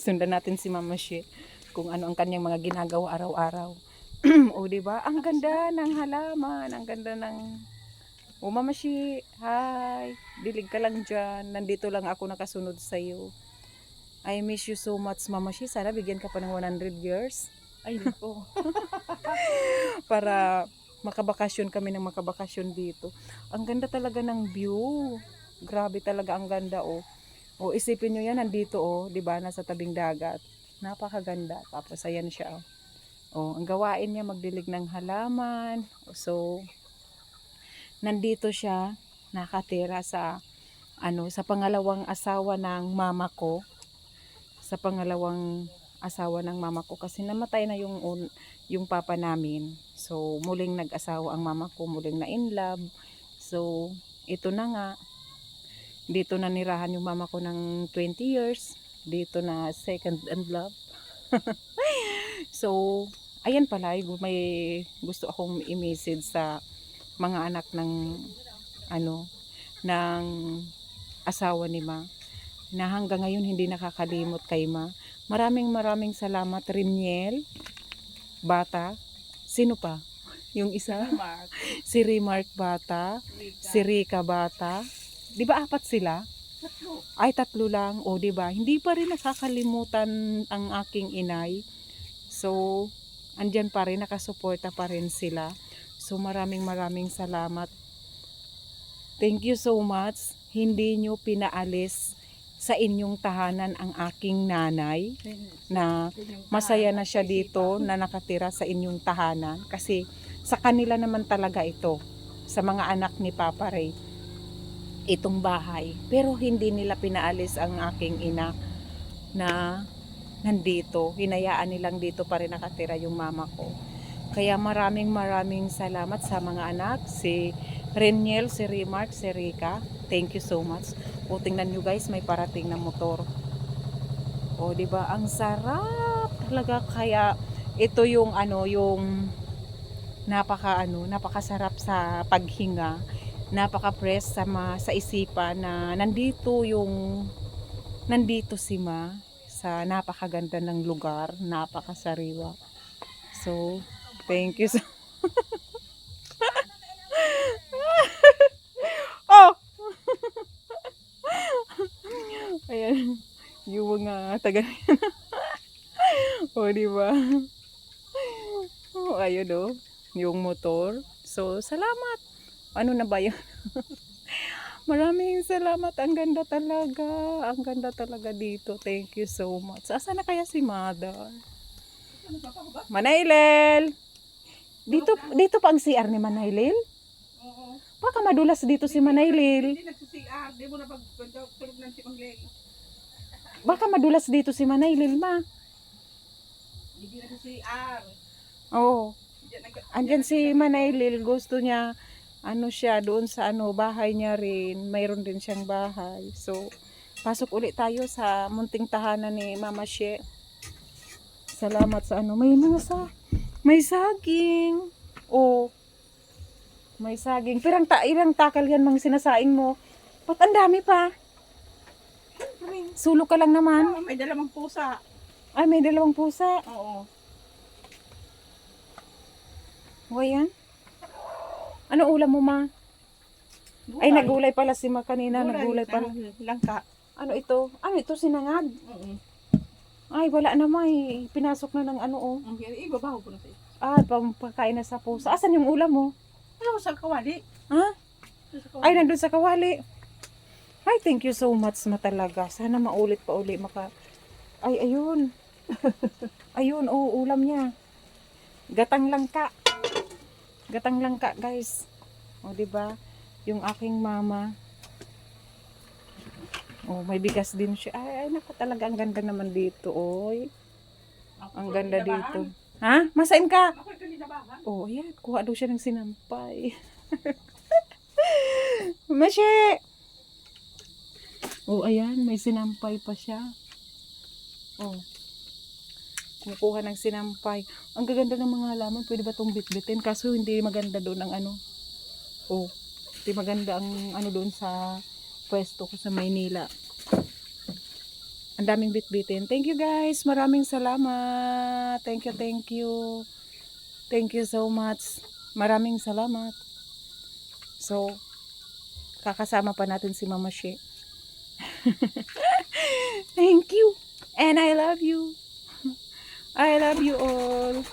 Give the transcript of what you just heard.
Sundan natin si Mama Shi kung ano ang kanyang mga ginagawa araw-araw. O, di ba? Ang ganda ng halaman, ang ganda ng... O, Mama Shi, hi. Dilig ka lang dyan. Nandito lang ako nakasunod sa iyo. I miss you so much, Mama Shi. Sana bigyan ka pa ng 100 years. Ay, nako. Para makabakasyon kami ng makabakasyon dito. Ang ganda talaga ng view. Grabe talaga ang ganda, oh. O, isipin nyo yan, nandito, oh, di ba, nasa tabing dagat. Napakaganda. Tapos, ayan siya, oh. Oh, ang gawain niya, magdilig ng halaman. So, nandito siya, nakatira sa, sa pangalawang asawa ng mama ko. Sa pangalawang asawa ng mama ko. Kasi namatay na yung papa namin. So, muling nag-asawa ang mama ko, muling na in love. So, ito na nga. Dito na nirahan yung mama ko ng 20 years. Dito na second and love. So, ayan pala, may gusto akong i-message sa mga anak ng ng asawa ni Ma na hanggang ngayon hindi nakakalimot kay Ma. Maraming salamat, Riniel Bata. Sino pa? Yung isa? Mark. Si Remark Bata, si Rika Bata. Di ba 4 sila? Ay, 3 lang. O, di ba? Hindi pa rin nakakalimutan ang aking inay. So, andyan pa rin, nakasuporta pa rin sila. So, maraming salamat. Thank you so much. Hindi nyo pinaalis sa inyong tahanan ang aking nanay na masaya na siya dito na nakatira sa inyong tahanan. Kasi sa kanila naman talaga ito, sa mga anak ni Papa Ray, itong bahay. Pero hindi nila pinaalis ang aking ina na nandito. Hinayaan nilang dito pa rin nakatira yung mama ko. Kaya maraming salamat sa mga anak. Si Reniel, si Remark, si Rika. Thank you so much. O, tingnan nyo guys, may parating na motor. O, diba? Ang sarap talaga. Kaya ito yung yung napakasarap sa paghinga. Napaka-press sa isipan na nandito si Ma sa napakaganda ng lugar, napakasariwa. So, thank you so Oh! Ayan, yung mga taga O, di ba? Oh, ayun oh, yung motor. So, salamat. Ano na ba yun? Maraming salamat. Ang ganda talaga. Ang ganda talaga dito. Thank you so much. Asa na kaya si Mother? Manaylel! Dito pa ang CR ni Manaylel? Oo. Baka madulas dito si Manaylel. Hindi nagsi-CR. Di mo na pag-tulog ng si Manglel. Baka madulas dito si Manaylel, Ma. Hindi nagsi-CR. Oo. Andyan si Manaylel. Gusto niya siya doon sa bahay niya rin. Mayroon din siyang bahay. So, pasok ulit tayo sa munting tahanan ni Mama She. Salamat sa may saging. Oh. May saging. Pero ilang takal yan mga sinasaing mo. Ba't ang dami pa? Sulo ka lang naman. May dalawang pusa. Ay, may 2 pusa. Oo. O, yan. Ano ulam mo, Ma? Ay, nagulay pala si Ma kanina. Nagulay pala. Langka. Ano ito? Ano ito? Sinangag? Oo. Ay, wala na, Ma. Pinasok na ng oh. Ang gari, ibabaw ko na siya. Ah, pagkain na sa pusa. Asan yung ulam mo? Ano sa kawali? Ha? Ay, nandun sa kawali. Ay, thank you so much, Ma, talaga. Sana maulit pa uli. Ay, ayun. Ayun, oh, ulam niya. Gatang langka. Gatang langka, guys. O, diba? Yung aking mama. Oh, may bigas din siya. Ay, naku, talaga. Ang ganda naman dito, oy. Ang ganda dito. Ha? Masain ka? Ako ito ninabahan. Oh, ayan. Kuha daw siya ng sinampay. Masye! Oh, ayan. May sinampay pa siya. Oh. Kumukuha ng sinampay. Ang gaganda ng mga halaman. Pwede ba itong bitbitin? Kaso hindi maganda doon ang Oh. Hindi maganda ang doon sa pwesto ko sa Maynila. Ang daming bitbitin. Thank you guys. Maraming salamat. Thank you, thank you. Thank you so much. Maraming salamat. So, kakasama pa natin si Mama She. Thank you. And I love you. I love you all.